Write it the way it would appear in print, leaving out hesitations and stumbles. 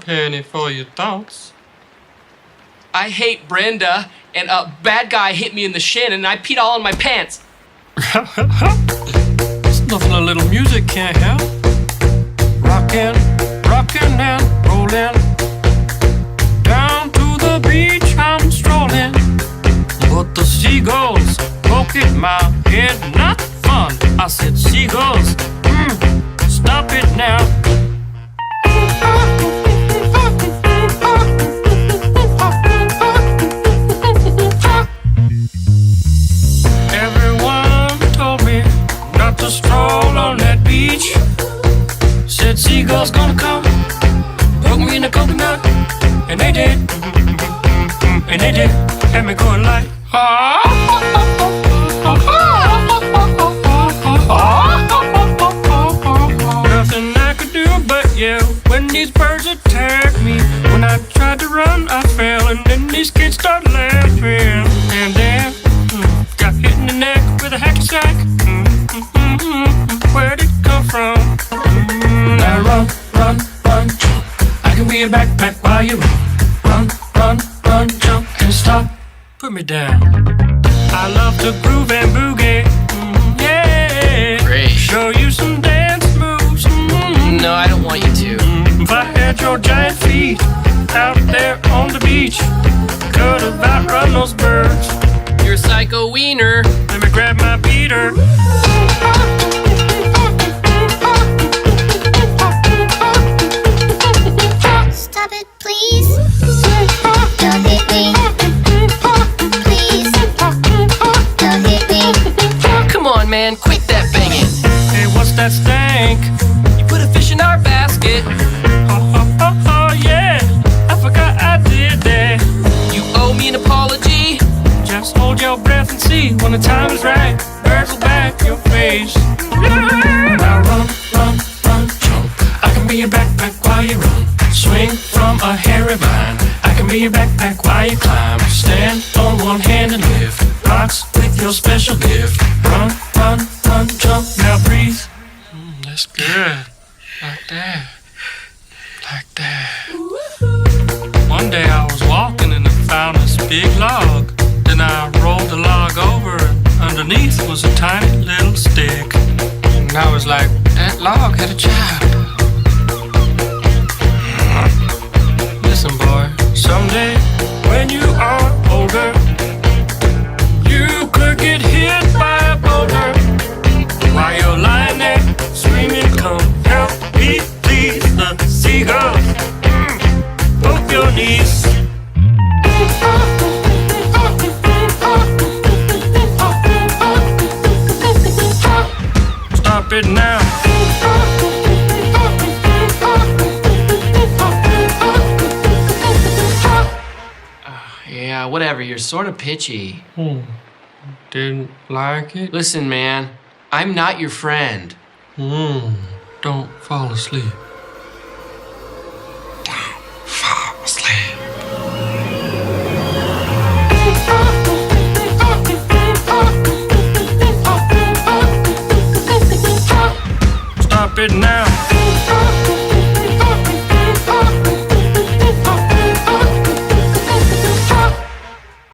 Penny for your thoughts. I hate Brenda, and a bad guy hit me in the shin, and I peed all on my pants. There's nothing a little music can't help. Rockin', rockin' and rollin'. Down to the beach I'm strolling. But the seagulls poke at my head, not fun. I said, seagulls, stop it now. Everyone told me not to stroll on that beach. Said seagulls gonna come, poke me in the coconut, and they did, and they did, had me going like, nothing I could do but yell when these birds attacked me. When I tried to run, I fell, and then these kids started laughing. And then got hit in the neck with a hacky sack. Where'd it come from? Now run, run, run, jump. I can be a backpack while you run. Run, run, run, jump, and stop. Put me down. I love to groove and boogie. Yeah. Great. Show you some dance moves. No, I don't want you to. If I had your giant feet out there on the beach, could have outrun those birds. You're a psycho wiener. Let me grab my beater. Stop it, please. Don't hit me. Please. Don't hit me. Come on, man, quit that banging. Hey, what's that stank? You put a fish in our basket. Oh, yeah. I forgot I did that. You owe me an apology. Just hold your breath and see when the time is right. Birds will back your face. Now run, run, run, jump. I can be your backpack while you run. Swing from a hairy vine. I can be your backpack while you climb. Stand on one hand and lift rocks with your special gift. Run, run, run, jump. Now breathe. That's good. Like that. Like that. One day I was walking and I found this big log. Then I rolled the log over, and underneath was a tiny little stick. And I was like, that log had a child. Listen, boy, someday when you are older, you could get hit by a boulder. While you're lying there screaming, come help me, please. The seagulls poke your knees. Stop it now. Yeah, whatever, you're sort of pitchy. Didn't like it? Listen, man, I'm not your friend. Don't fall asleep. Don't fall asleep. Stop it now.